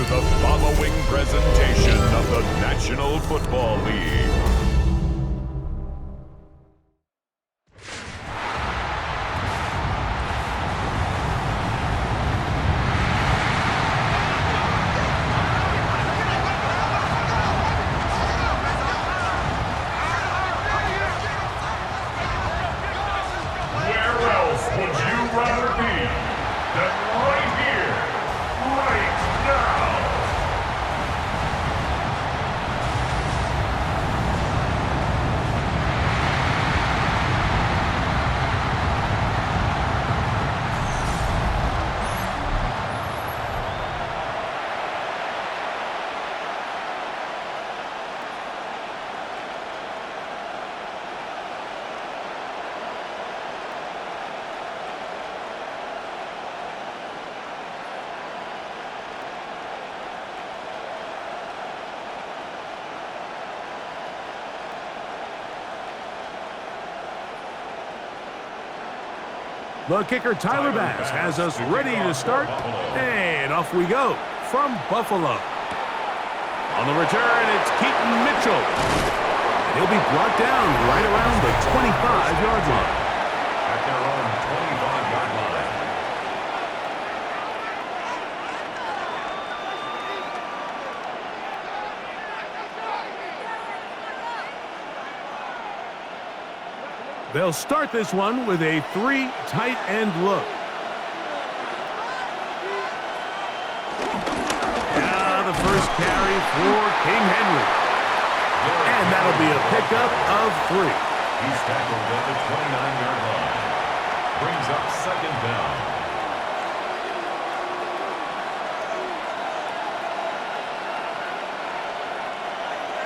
the following presentation of the National Football League. The kicker, Tyler Bass, has us ready to start, and off we go from Buffalo. On the return, it's Keaton Mitchell. And he'll be brought down right around the 25-yard line. At their own 25-yard line. They'll start this one with a three tight end look. Now the first carry for King Henry. And that'll be a pickup of 3. He's tackled at the 29-yard line. Brings up second down.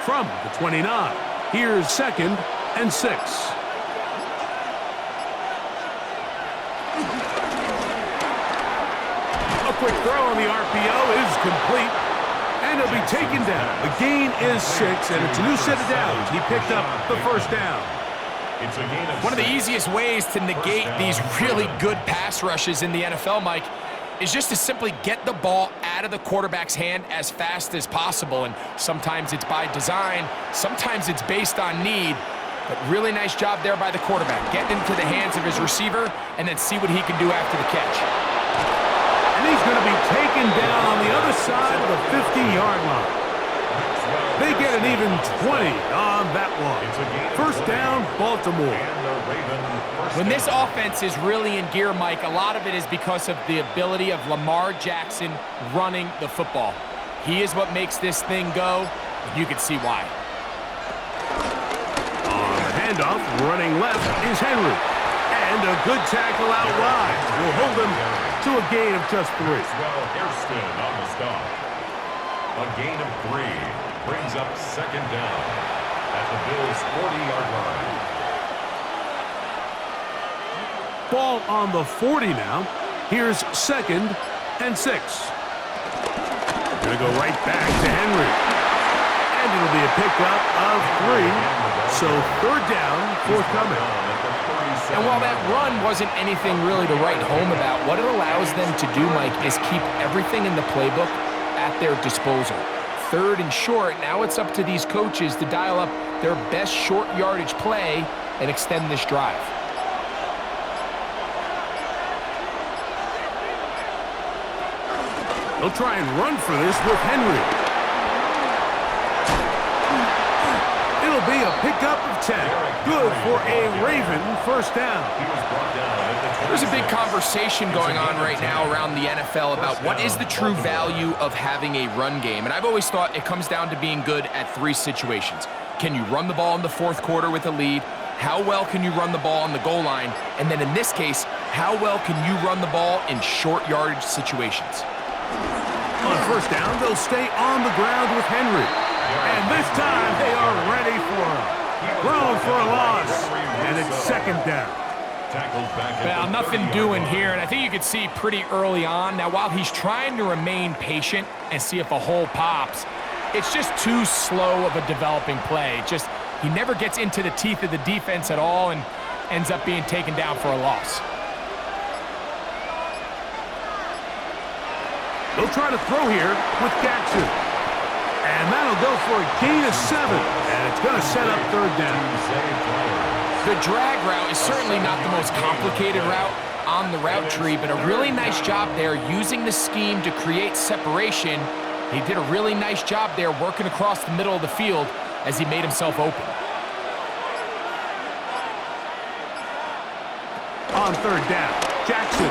From the 29, here's 2nd and 6. Quick throw on the RPO is complete, and he'll be taken down. The gain is 6, and it's a new set of downs. He picked up the first down. It's a gain of One of the easiest ways to negate these really good pass rushes in the NFL, Mike, is just to simply get the ball out of the quarterback's hand as fast as possible. And sometimes it's by design, sometimes it's based on need. But really nice job there by the quarterback, getting into the hands of his receiver and then see what he can do after the catch. And he's going to be taken down on the other side of the 50-yard line. They get an even 20 on that one. First down, Baltimore. When this offense is really in gear, Mike, a lot of it is because of the ability of Lamar Jackson running the football. He is what makes this thing go, and you can see why. On the handoff, running left is Henry. And a good tackle out wide will hold him to a gain of just 3. Well, Hairston on the stop. A gain of 3 brings up second down at the Bills' 40-yard line. Ball on the 40 now. Here's 2nd and 6. Gonna go right back to Henry. And it'll be a pickup of 3. So 3rd down, forthcoming. And while that run wasn't anything really to write home about, what it allows them to do, Mike, is keep everything in the playbook at their disposal. 3rd and short, now it's up to these coaches to dial up their best short yardage play and extend this drive. They'll try and run for this with Henry. It'll be a pickup of 10. Good for a Raven first down. There's a big conversation going on right now around the NFL about what is the true value of having a run game. And I've always thought it comes down to being good at 3 situations. Can you run the ball in the 4th quarter with a lead? How well can you run the ball on the goal line? And then in this case, how well can you run the ball in short yardage situations? On first down, they'll stay on the ground with Henry. And this time, they are ready for him. Thrown for a loss, and it's 2nd down. Well, nothing doing here, and I think you could see pretty early on. Now, while he's trying to remain patient and see if a hole pops, it's just too slow of a developing play. He never gets into the teeth of the defense at all and ends up being taken down for a loss. He'll try to throw here with Jackson. And that'll go for a gain of 7. And it's going to set up third down. The drag route is certainly not the most complicated route on the route tree, but a really nice job there using the scheme to create separation. He did a really nice job there working across the middle of the field as he made himself open. On third down, Jackson.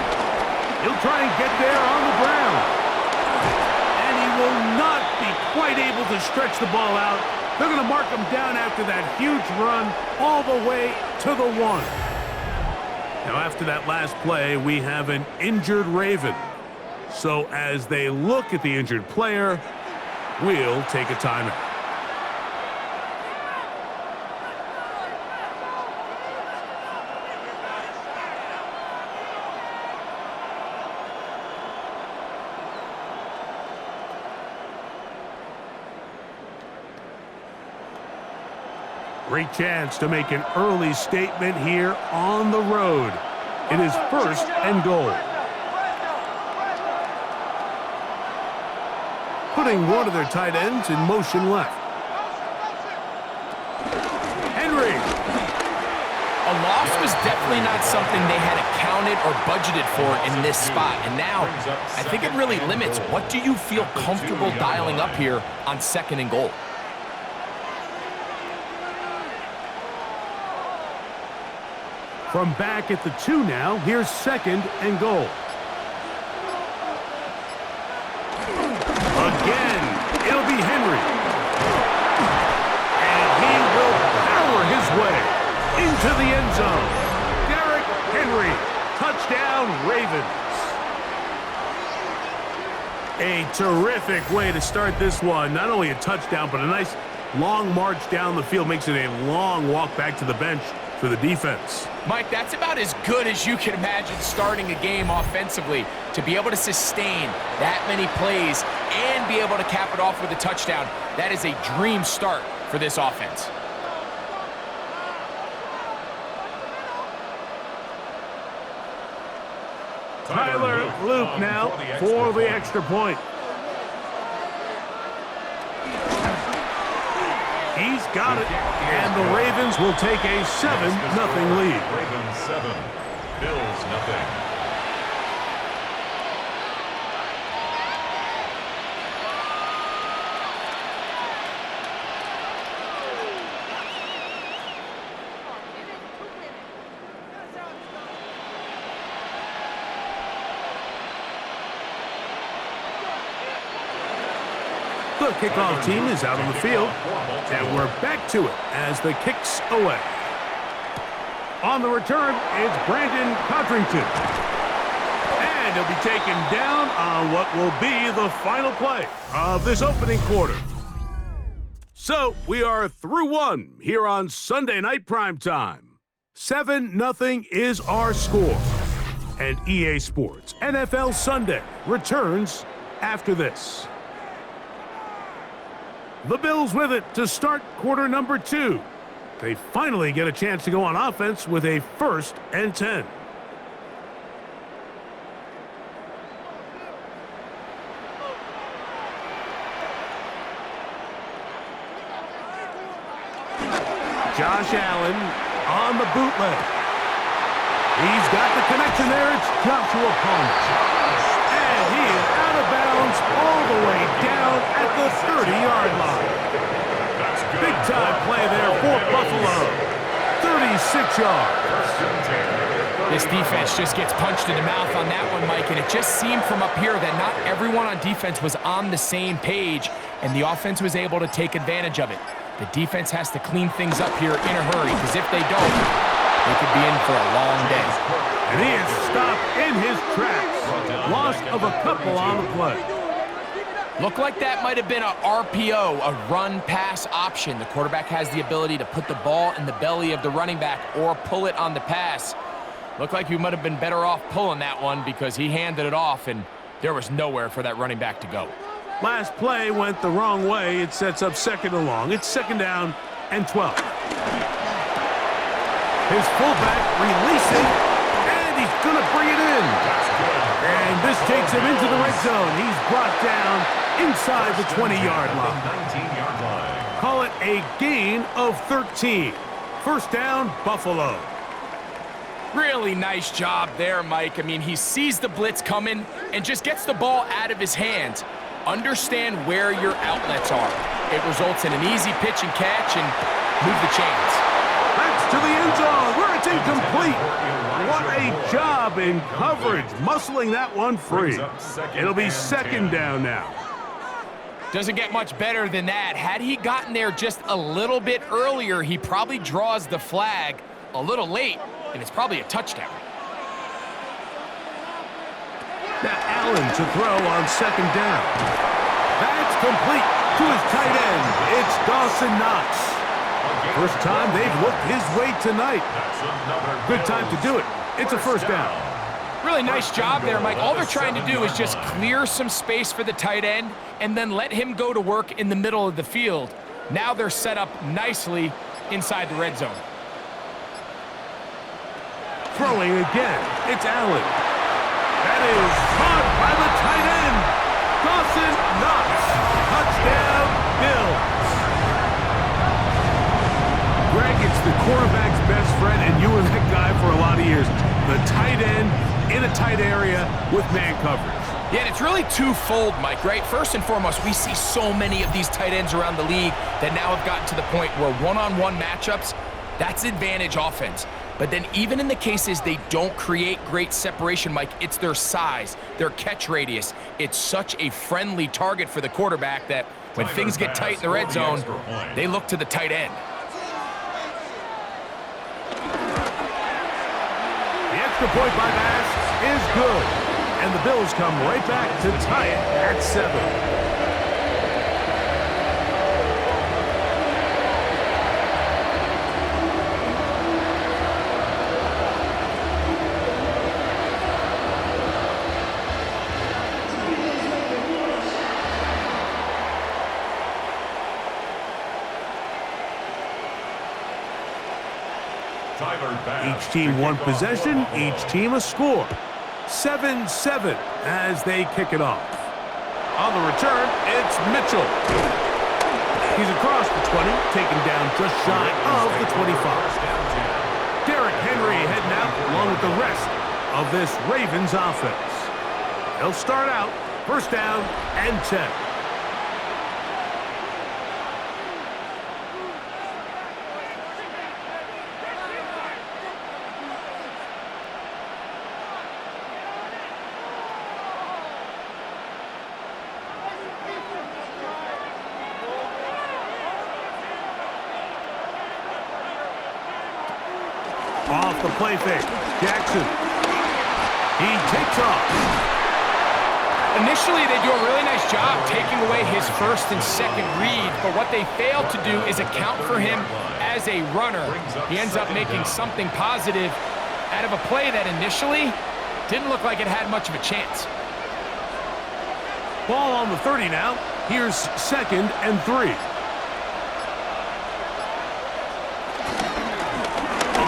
He'll try and get there on the ground. And he will not be quite able to stretch the ball out. They're going to mark him down after that huge run all the way to the 1. Now, after that last play, we have an injured Raven. So as they look at the injured player, we'll take a timeout. Great chance to make an early statement here on the road. It is 1st and goal. Putting one of their tight ends in motion left. Henry. A loss was definitely not something they had accounted or budgeted for in this spot. And now, I think it really limits what do you feel comfortable dialing up here on 2nd and goal. From back at the 2 now, here's 2nd and goal. Again, it'll be Henry. And he will power his way into the end zone. Derrick Henry, touchdown Ravens. A terrific way to start this one. Not only a touchdown, but a nice long march down the field. Makes it a long walk back to the bench for the defense. Mike, that's about as good as you can imagine starting a game offensively. To be able to sustain that many plays and be able to cap it off with a touchdown, that is a dream start for this offense. Tyler Luke now for the extra point. He's got it, and the Ravens will take a 7-0 lead. Ravens 7, Bills nothing. The kickoff team is out on the field, and we're back to it as the kick's away. On the return, it's Brandon Codrington. And he'll be taken down on what will be the final play of this opening quarter. So, we are through one here on Sunday Night Primetime. 7-0 is our score. And EA Sports NFL Sunday returns after this. The Bills with it to start quarter number 2. They finally get a chance to go on offense with a 1st and 10. Josh Allen on the bootleg. He's got the connection there. It's Joshua Palmer. And he is out of bounds all the way down at the 30-yard line. Big-time play there for Buffalo. 36 yards. This defense just gets punched in the mouth on that one, Mike, and it just seemed from up here that not everyone on defense was on the same page, and the offense was able to take advantage of it. The defense has to clean things up here in a hurry, because if they don't, they could be in for a long day. And he is stopped in his tracks. Loss of a couple on the play. Looked like that might have been a RPO, a run-pass option. The quarterback has the ability to put the ball in the belly of the running back or pull it on the pass. Looked like he might have been better off pulling that one because he handed it off, and there was nowhere for that running back to go. Last play went the wrong way. It sets up 2nd and long. It's 2nd down and 12. His fullback releasing, and he's going to bring it in. And this takes takes him into the red zone. He's brought down inside the 20-yard line. 19-yard line. Call it a gain of 13. First down, Buffalo. Really nice job there, Mike. I mean, he sees the blitz coming and just gets the ball out of his hands. Understand where your outlets are. It results in an easy pitch and catch and move the chains. That's to the end zone where it's incomplete. What a job in coverage, muscling that one free. It'll be second down now. Doesn't get much better than that. Had he gotten there just a little bit earlier, he probably draws the flag a little late, and it's probably a touchdown. Now Allen to throw on second down. That's complete to his tight end. It's Dawson Knox. First time they've looked his way tonight. Good time to do it. It's a first down. Really nice job there, Mike. All they're trying to do is just clear some space for the tight end and then let him go to work in the middle of the field. Now they're set up nicely inside the red zone. Throwing again. It's Allen. That is caught by the tight end. Dawson Knox. Touchdown, Bills. Greg, it's the quarterback's best friend, and you were that guy for a lot of years. The tight end in a tight area with man coverage. Yeah, and it's really twofold, Mike, right? First and foremost, we see so many of these tight ends around the league that now have gotten to the point where one-on-one matchups, that's advantage offense. But then even in the cases they don't create great separation, Mike, it's their size, their catch radius. It's such a friendly target for the quarterback that when things get tight in the red zone, they look to the tight end. The extra point by Bass is good. And the Bills come right back to tie it at 7. Each team one possession, each team a score. 7-7 as they kick it off. On the return, it's Mitchell. He's across the 20, taken down just shy of the 25. Derrick Henry heading out along with the rest of this Ravens offense. They'll start out first down and 10. Off the play fake, Jackson. He takes off. Initially, they do a really nice job taking away his first and second read, but what they fail to do is account for him as a runner. He ends up making something positive out of a play that initially didn't look like it had much of a chance. Ball on the 30 now. Here's second and 3.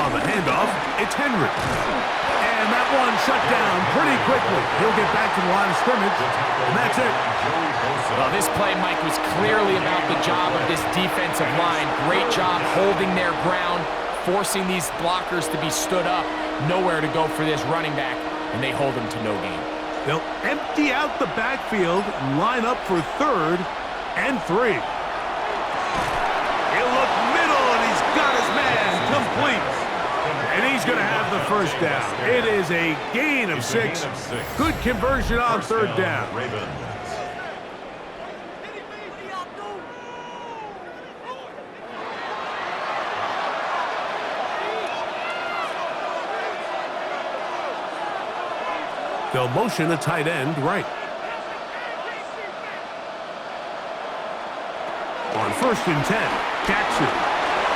Handoff, it's Henry. And that one shut down pretty quickly. He'll get back to the line of scrimmage, and that's it. Well, this play, Mike, was clearly about the job of this defensive line. Great job holding their ground, forcing these blockers to be stood up. Nowhere to go for this running back, and they hold him to no gain. They'll empty out the backfield, line up for third and 3. He'll look middle, and he's got his man complete. And he's going to have the first down. It is a gain of 6. Good conversion on third down. They'll motion a tight end right. On first and 10, Jackson.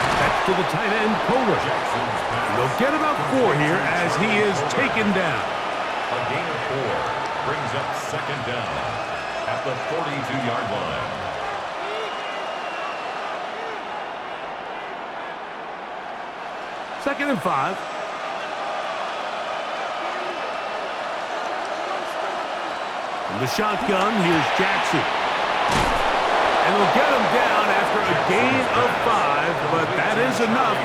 That's to the tight end, Kohler. And they'll get about 4 here as he is taken down. A gain of 4 brings up second down at the 42-yard line. Second and 5. From the shotgun, here's Jackson. And they'll get him down after a gain of 5, but that is enough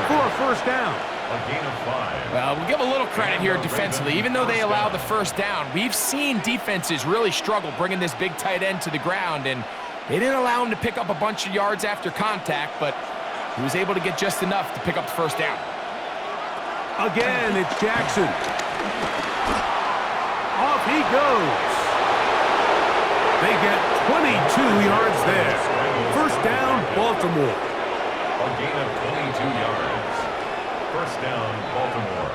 for a first down. A gain of 5. Well, we'll give a little credit here defensively. Even though they allow the first down, we've seen defenses really struggle bringing this big tight end to the ground, and they didn't allow him to pick up a bunch of yards after contact, but he was able to get just enough to pick up the first down. Again, it's Jackson. Off he goes. They get 22 yards there. First down, Baltimore. A gain of 22 yards. First down, Baltimore.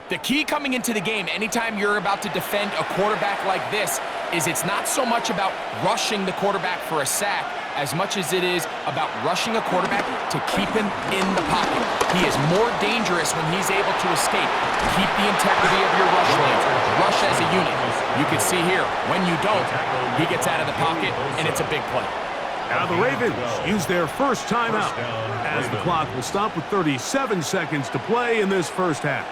The key coming into the game, anytime you're about to defend a quarterback like this, is it's not so much about rushing the quarterback for a sack as much as it is about rushing a quarterback to keep him in the pocket. He is more dangerous when he's able to escape. Keep the integrity of your rush lanes. Rush as a unit. You can see here, when you don't, he gets out of the pocket, and it's a big play. Now the Ravens use their first timeout as the clock will stop with 37 seconds to play in this first half.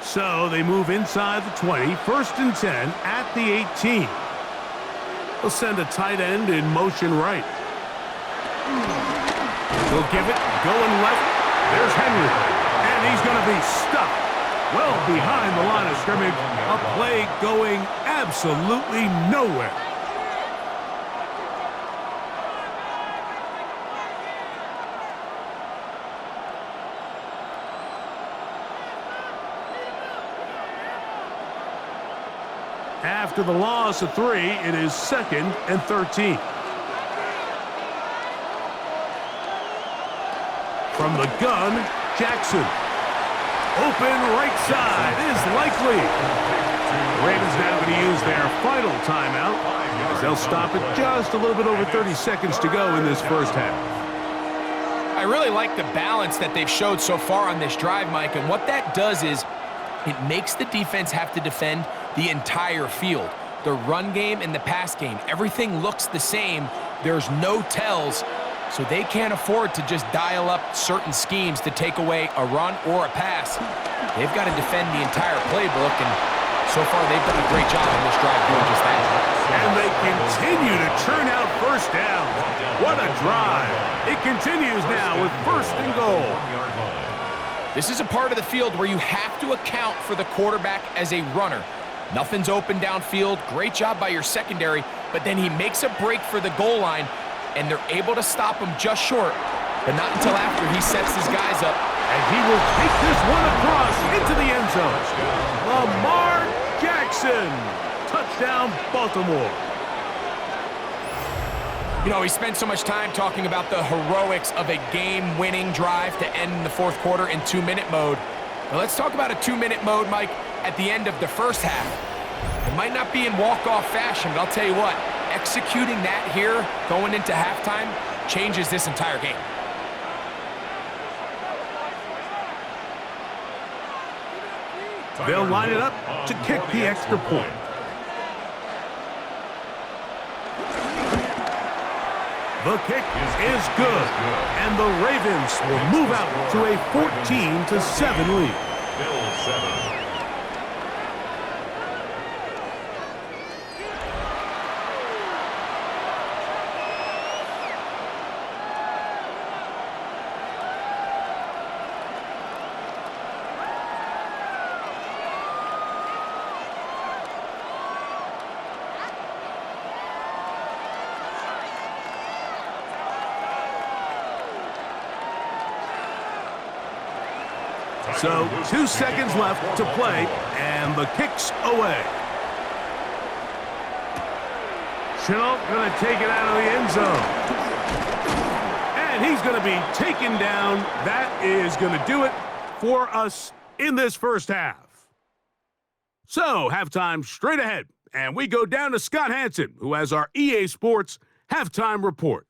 So they move inside the 20, first and 10 at the 18. They'll send a tight end in motion right. They'll give it, going left. There's Henry, and he's going to be stuck well behind the line of scrimmage. A play going absolutely nowhere. After the loss of 3, it is 2nd and 13. From the gun, Jackson. Open right side is likely. The Ravens now going to use their final timeout as they'll stop it just a little bit over 30 seconds to go in this first half. I really like the balance that they've showed so far on this drive, Mike, and what that does is it makes the defense have to defend the entire field. The run game and the pass game, everything looks the same. There's no tells, so they can't afford to just dial up certain schemes to take away a run or a pass. They've got to defend the entire playbook, and so far they've done a great job on this drive doing just that. And they continue to churn out first down. What a drive. It continues now with first and goal. This is a part of the field where you have to account for the quarterback as a runner. Nothing's open downfield. Great job by your secondary, but then he makes a break for the goal line, and they're able to stop him just short, but not until after he sets his guys up. And he will take this one across into the end zone. Lamar Jackson. Touchdown, Baltimore. You know, we spent so much time talking about the heroics of a game-winning drive to end the fourth quarter in 2-minute mode. Now let's talk about a 2-minute mode, Mike, at the end of the first half. It might not be in walk-off fashion, but I'll tell you what, executing that here going into halftime changes this entire game. They'll line it up to kick the extra point. The kick is good, and the Ravens will move out to a 14-7 lead. Bill 7. So 2 seconds left to play, and the kick's away. Chenault going to take it out of the end zone. And he's going to be taken down. That is going to do it for us in this first half. So halftime straight ahead, and we go down to Scott Hansen, who has our EA Sports halftime report.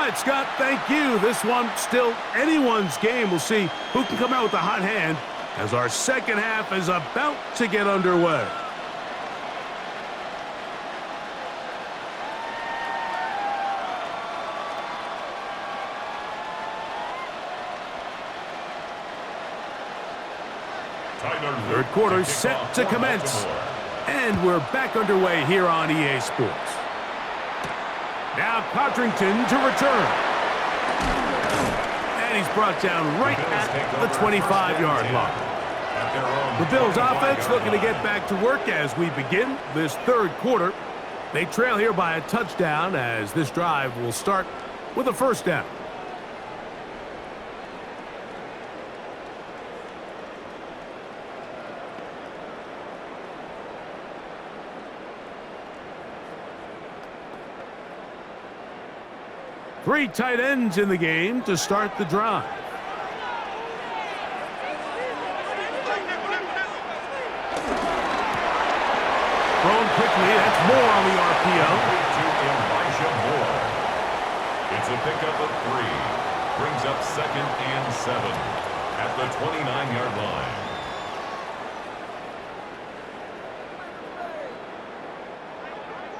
right, Scott, thank you. This one still anyone's game. We'll see who can come out with a hot hand as our second half is about to get underway. Third quarter set to commence. And we're back underway here on EA Sports. Now Codrington to return. And he's brought down right at the 25-yard line. The Bills offense looking to get back to work as we begin this third quarter. They trail here by a touchdown as this drive will start with a first down. Three tight ends in the game to start the drive. Thrown quickly, that's Moore on the RPO. It's a pickup of 3. Brings up 2nd and 7 at the 29-yard line.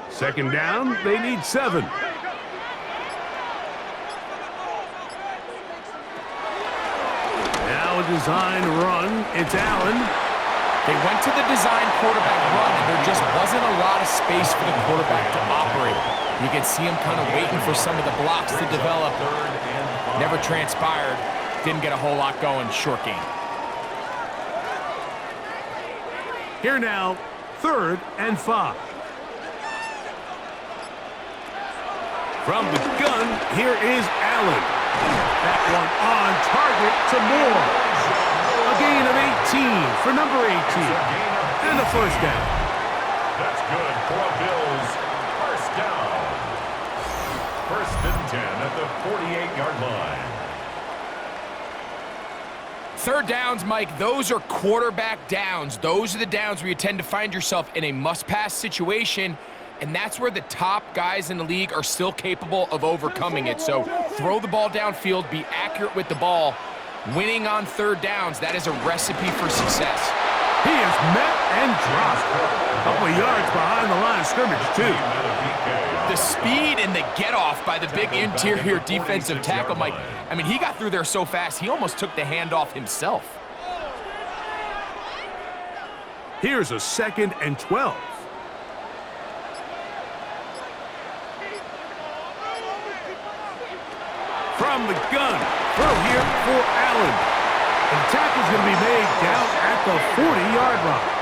Second down, they need 7. Now a design run. It's Allen. They went to the design quarterback run, and there just wasn't a lot of space for the quarterback to operate. You can see him kind of waiting for some of the blocks to develop. Never transpired. Didn't get a whole lot going. Short game. Here now, 3rd and 5. From the gun, here is Allen. That one on target to Moore. A gain of 18 for number 18. And a first down. That's good for a Bills first down. 1st and 10 at the 48-yard line. Third downs, Mike, those are quarterback downs. Those are the downs where you tend to find yourself in a must-pass situation, and that's where the top guys in the league are still capable of overcoming it. So throw the ball downfield, be accurate with the ball. Winning on third downs, that is a recipe for success. He is met and dropped. A couple of yards behind the line of scrimmage, too. The speed and the get-off by the big interior defensive tackle, Mike. I mean, he got through there so fast, he almost took the handoff himself. Here's a 2nd and 12. From the gun, throw here for Allen. And the tackle's going to be made down at the 40-yard line.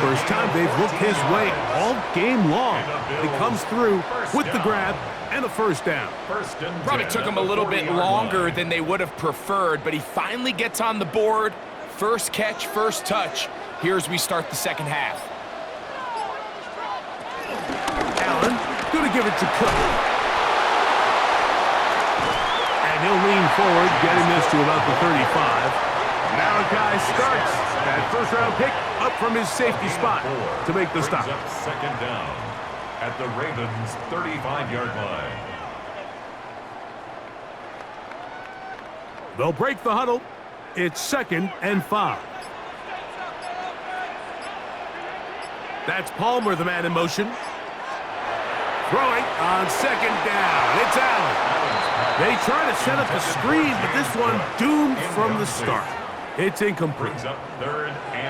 First time they've looked his way all game long. He comes through with the grab and a first down. Probably took him a little bit longer than they would have preferred, but he finally gets on the board. First catch, first touch. Here as we start the second half. Allen going to give it to Cook. And he'll lean forward, getting this to about the 35. Now a guy starts that first-round pick up from his safety spot to make the stop. Up 2nd down at the Ravens' 35-yard line. They'll break the huddle. It's 2nd and 5. That's Palmer, the man in motion. Throwing on 2nd down. It's Allen. They try to set up the screen, but this one doomed from the start. It's incomplete.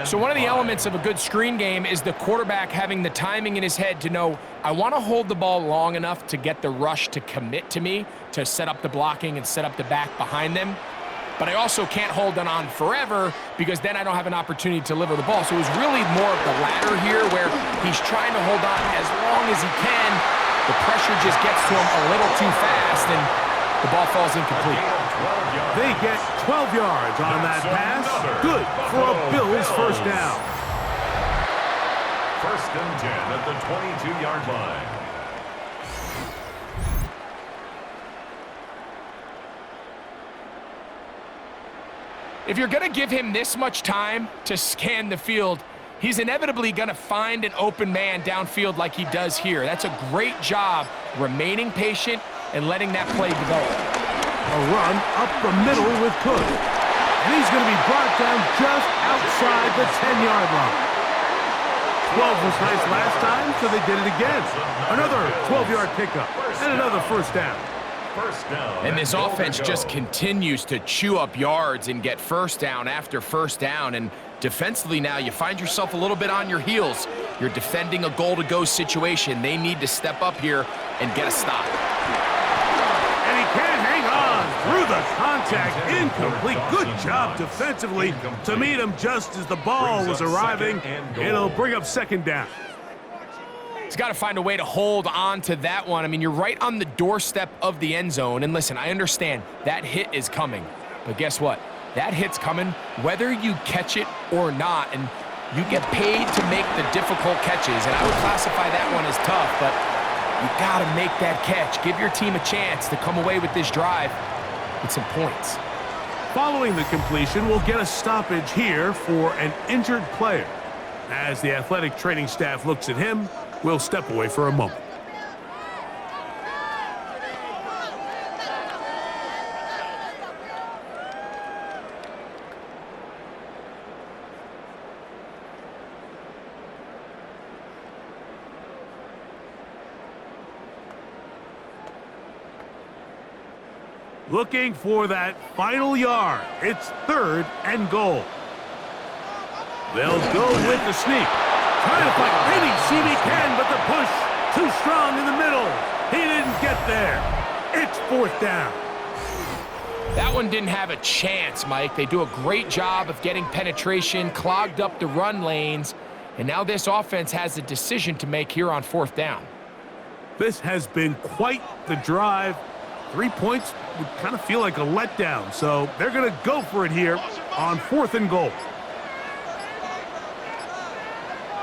So one of the elements of a good screen game is the quarterback having the timing in his head to know, I want to hold the ball long enough to get the rush to commit to me, to set up the blocking and set up the back behind them. But I also can't hold it on forever because then I don't have an opportunity to deliver the ball. So it was really more of the latter here where he's trying to hold on as long as he can. The pressure just gets to him a little too fast and the ball falls incomplete. They get 12 yards on that pass. Good for a Bills first down. 1st and 10 at the 22-yard line. If you're going to give him this much time to scan the field, he's inevitably going to find an open man downfield like he does here. That's a great job remaining patient, and letting that play develop. A run up the middle with Cook. And he's going to be brought down just outside the 10-yard line. 12 was nice last time, so they did it again. Another 12-yard pickup and another first down. And this offense just continues to chew up yards and get first down after first down. And defensively now, you find yourself a little bit on your heels. You're defending a goal-to-go situation. They need to step up here and get a stop. And he can't hang on through the contact. Incomplete. Good job defensively to meet him just as the ball was arriving. It'll bring up second down. He's got to find a way to hold on to that one. I mean, you're right on the doorstep of the end zone. And listen, I understand that hit is coming. But guess what? That hit's coming whether you catch it or not. And you get paid to make the difficult catches. And I would classify that one as tough, but you got to make that catch. Give your team a chance to come away with this drive with some points. Following the completion, we'll get a stoppage here for an injured player. As the athletic training staff looks at him, we'll step away for a moment. Looking for that final yard. It's 3rd and goal. They'll go with the sneak. Trying to find any seam he can, but the push too strong in the middle. He didn't get there. It's 4th down. That one didn't have a chance, Mike. They do a great job of getting penetration, clogged up the run lanes, and now this offense has a decision to make here on 4th down. This has been quite the drive. 3 points would kind of feel like a letdown, so they're going to go for it here on 4th and goal.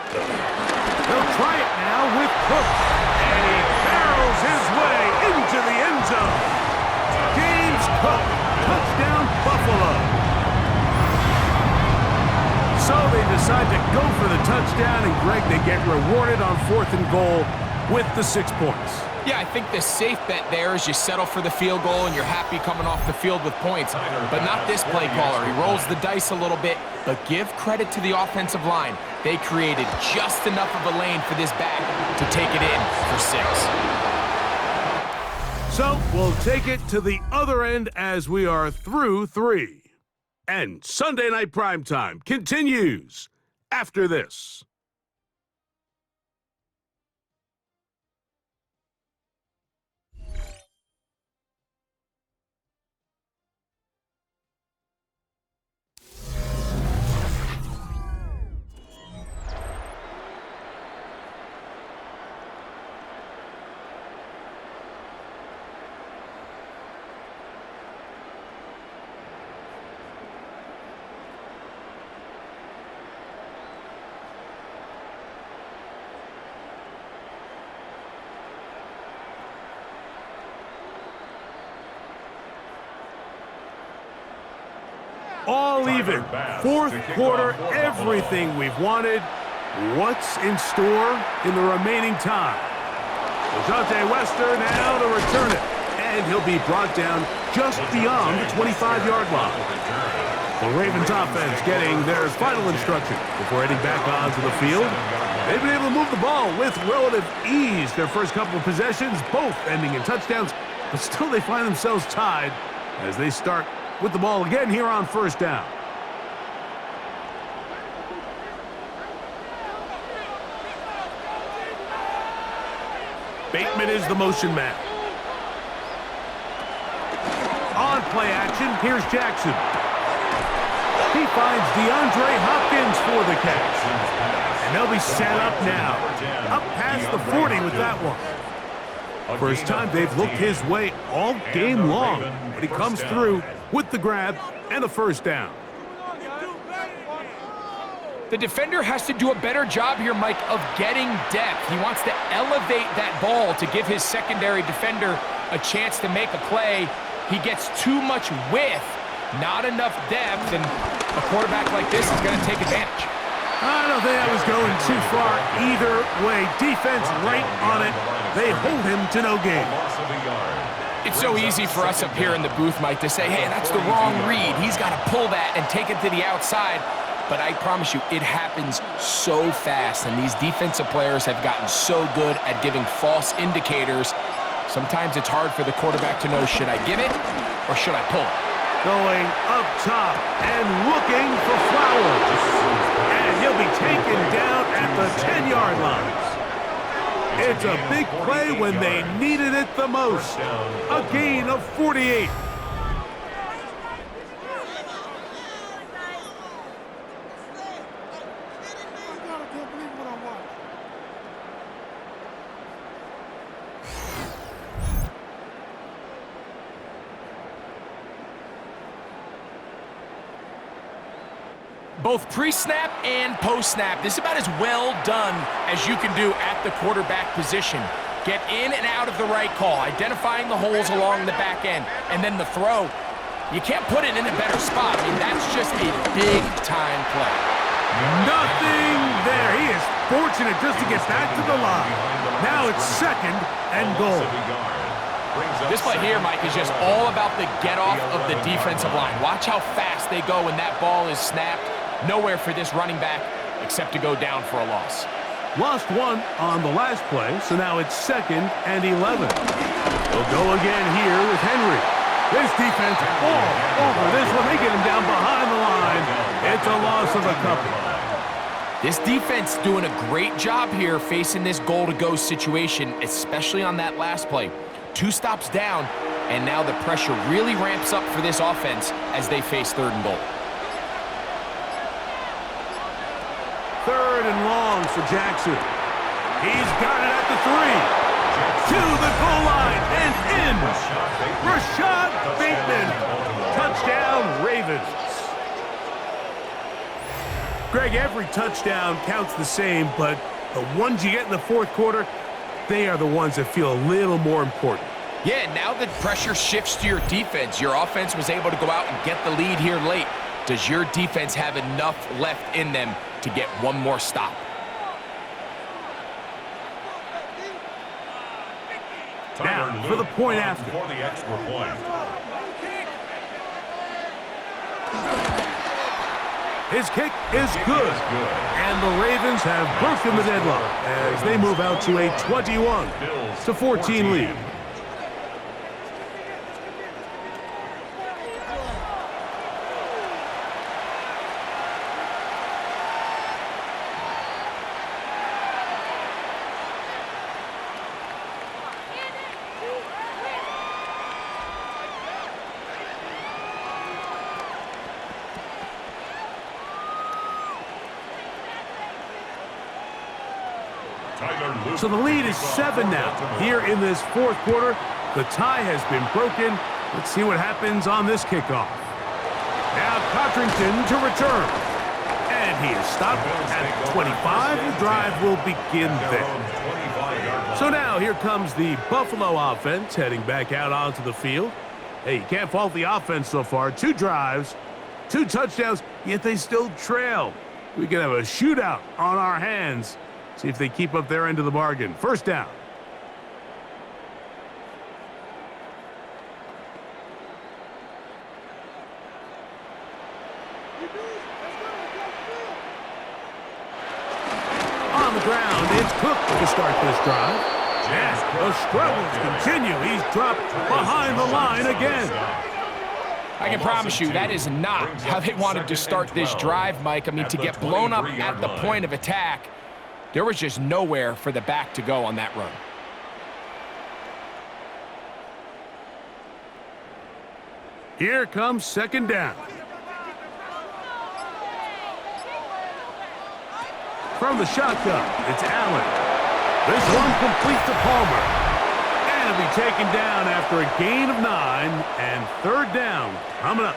They'll try it now with Cook, and he barrels his way into the end zone. James Cook, touchdown Buffalo. So they decide to go for the touchdown, and Greg, they get rewarded on 4th and goal with the 6 points. Yeah, I think the safe bet there is you settle for the field goal and you're happy coming off the field with points, but not this play caller. He rolls the dice a little bit, but give credit to the offensive line. They created just enough of a lane for this back to take it in for 6. So we'll take it to the other end as we are through 3. And Sunday Night Primetime continues after this. All even. 4th quarter, everything we've wanted. What's in store in the remaining time? Dejounte Wester now to return it. And he'll be brought down just beyond the 25-yard line. The Ravens offense getting their final instruction before heading back onto the field. They've been able to move the ball with relative ease their first couple of possessions, both ending in touchdowns, but still they find themselves tied as they start with the ball again here on 1st down. Bateman is the motion man. On play action, here's Jackson. He finds DeAndre Hopkins for the catch. And they'll be set up now. Up past the 40 with that one. First time they've looked his way all game long, but he comes through with the grab and a 1st down. The defender has to do a better job here, Mike, of getting depth. He wants to elevate that ball to give his secondary defender a chance to make a play. He gets too much width, not enough depth, and a quarterback like this is going to take advantage. I don't think that was going too far either way. Defense right on it. They hold him to no gain. It's so easy for us up here in the booth, Mike, to say, hey, that's the wrong read. He's got to pull that and take it to the outside. But I promise you, it happens so fast, and these defensive players have gotten so good at giving false indicators. Sometimes it's hard for the quarterback to know, should I give it or should I pull it? Going up top and looking for Flowers. And he'll be taken down at the 10-yard line. It's a big play when they needed it the most. A gain of 48. Both pre-snap and post-snap, this is about as well done as you can do at the quarterback position. Get in and out of the right call, identifying the holes along the back end, and then the throw. You can't put it in a better spot. I mean, that's just a big-time play. Nothing there. He is fortunate just to get back to the line. Now it's 2nd and goal. This play here, Mike, is just all about the get-off of the defensive line. Watch how fast they go when that ball is snapped. Nowhere for this running back except to go down for a loss. Lost one on the last play, so now it's 2nd and 11. They'll go again here with Henry. This defense all over this one. They get him down behind the line. It's a loss of a couple. This defense doing a great job here facing this goal-to-go situation, especially on that last play. 2 stops down, and now the pressure really ramps up for this offense as they face 3rd and goal. 3rd and long for Jackson. He's got it at the 3. To the goal line and in. Rashad Bateman. Touchdown, Ravens. Greg, every touchdown counts the same, but the ones you get in the 4th quarter, they are the ones that feel a little more important. Yeah, now the pressure shifts to your defense. Your offense was able to go out and get the lead here late. Does your defense have enough left in them to get one more stop? Now, for the point after. For the extra point. His kick is good. And the Ravens have broken the deadlock as they move out to a 21-14 lead. So the lead is 7 now. Here in this 4th quarter, the tie has been broken. Let's see what happens on this kickoff. Now Cotrington to return. And he is stopped at 25. The drive will begin there. So now here comes the Buffalo offense heading back out onto the field. Hey, you can't fault the offense so far. 2 drives, 2 touchdowns, yet they still trail. We could have a shootout on our hands. See if they keep up their end of the bargain. 1st down. On the ground, it's Cook to start this drive. And the struggles continue. He's dropped behind the line again. I can promise you that is not how they wanted to start this drive, Mike. I mean, to get blown up at the point of attack, there was just nowhere for the back to go on that run. Here comes 2nd down. From the shotgun, it's Allen. This one complete to Palmer. And it'll be taken down after a gain of 9, and 3rd down coming up.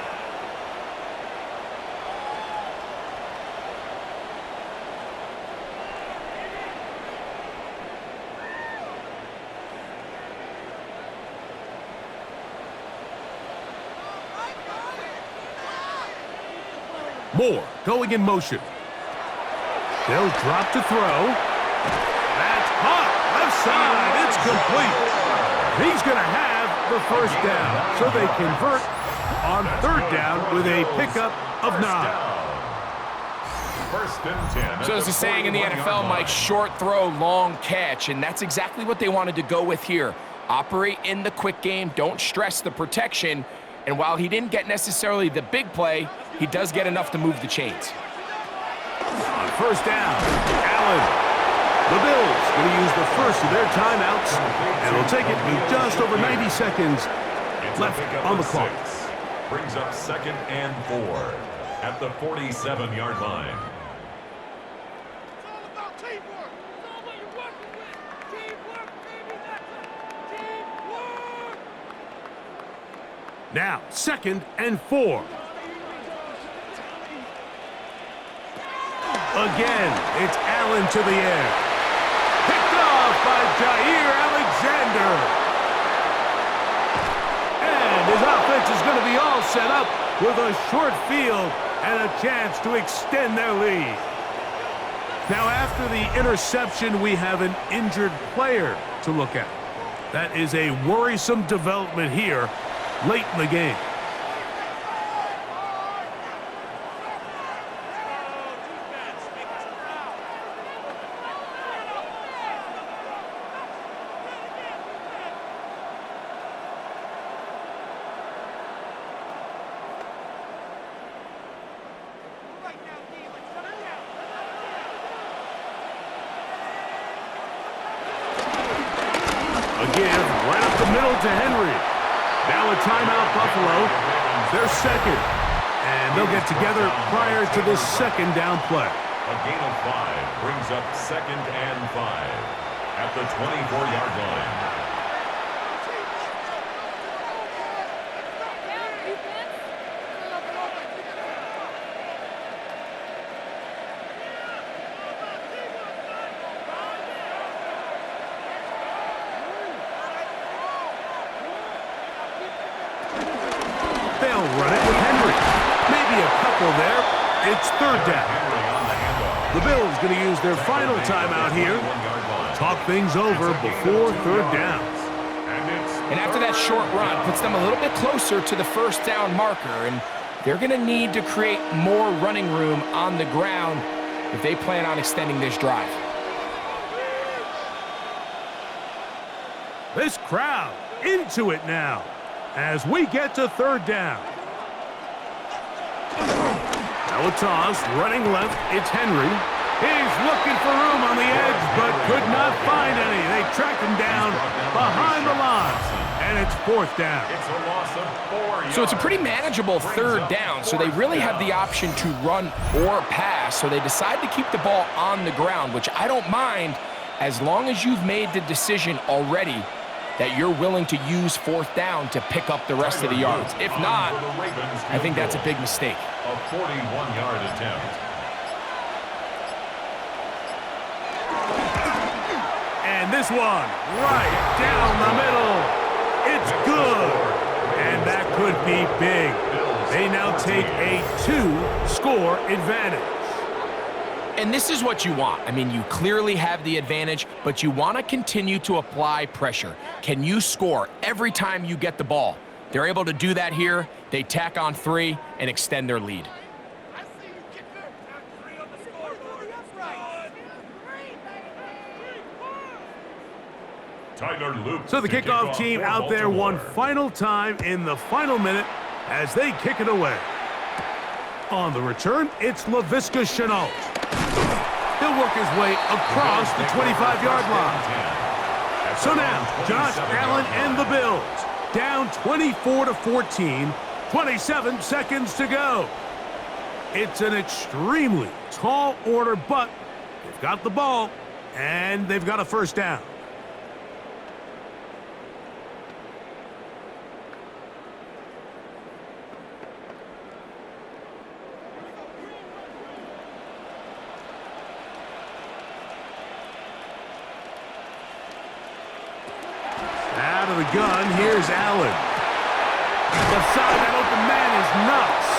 Moore going in motion. They'll drop to throw. That's caught. Left side. It's complete. He's going to have the first down, so they convert on third down with a pickup of 9. First and 10. So there's a saying in the NFL, Mike, short throw, long catch, and that's exactly what they wanted to go with here. Operate in the quick game, don't stress the protection, and while he didn't get necessarily the big play, he does get enough to move the chains. On first down, Allen. The Bills going to use the first of their timeouts, and they'll take it with just over 90 seconds left on the clock. Brings up second and 4 at the 47-yard line. Now, second and 4. Again, it's Allen to the air. Picked off by Jair Alexander. And his offense is going to be all set up with a short field and a chance to extend their lead. Now, after the interception, we have an injured player to look at. That is a worrisome development here late in the game. A give right up the middle to Henry. Now a timeout, Buffalo. They're second. And they'll get together prior to this second down play. A gain of 5 brings up second and 5 at the 24-yard line. They'll run it with Henry. Maybe a couple there. It's third down. The Bills going to use their final timeout here. Talk things over before third down. And after that short run, puts them a little bit closer to the first down marker, and they're going to need to create more running room on the ground if they plan on extending this drive. This crowd into it now as we get to third down. Now a toss, running left, it's Henry. He's looking for room on the edge, but could not find any. They tracked him down behind the line, and it's fourth down. It's a loss of 4 yards. So it's a pretty manageable third down, so they really have the option to run or pass, so they decide to keep the ball on the ground, which I don't mind as long as you've made the decision already that you're willing to use fourth down to pick up the rest of the yards. If not, I think that's a big mistake. A 41-yard attempt. And this one, right down the middle. It's good. And that could be big. They now take a 2-score advantage. And this is what you want. I mean, you clearly have the advantage, but you want to continue to apply pressure. Can you score every time you get the ball? They're able to do that here. They tack on 3 and extend their lead. So the kickoff team out there one final time in the final minute as they kick it away. On the return, it's Laviska Shenault. He'll work his way across the 25-yard line. So now, Josh Allen and the Bills down 24-14, 27 seconds to go. It's an extremely tall order, but they've got the ball, and they've got a first down. Out of the gun, here's Allen. The side that open man is nuts.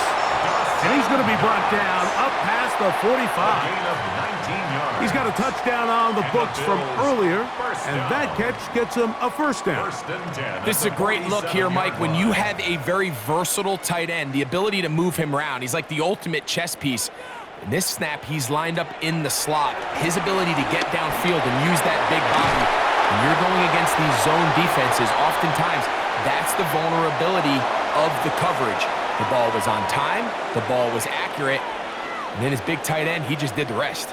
And he's going to be brought down up past the 45. Gain of 19 yards. He's got a touchdown on the books from earlier, and that catch gets him a first down. First and 10. This is a great look here, Mike. When you have a very versatile tight end, the ability to move him around, he's like the ultimate chess piece. In this snap, he's lined up in the slot. His ability to get downfield and use that big body. When you're going against these zone defenses, oftentimes that's the vulnerability of the coverage. The ball was on time, the ball was accurate, and then his big tight end, he just did the rest.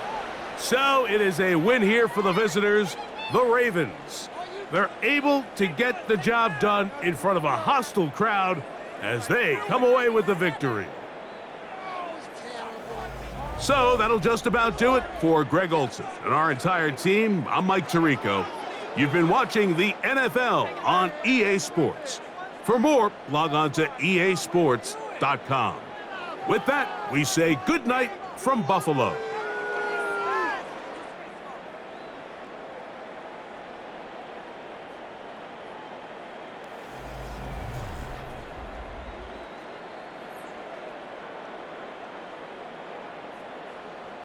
So it is a win here for the visitors, the Ravens. They're able to get the job done in front of a hostile crowd as they come away with the victory. So that'll just about do it for Greg Olson and our entire team. I'm Mike Tirico. You've been watching the NFL on EA Sports. For more, log on to easports.com. With that, we say good night from Buffalo.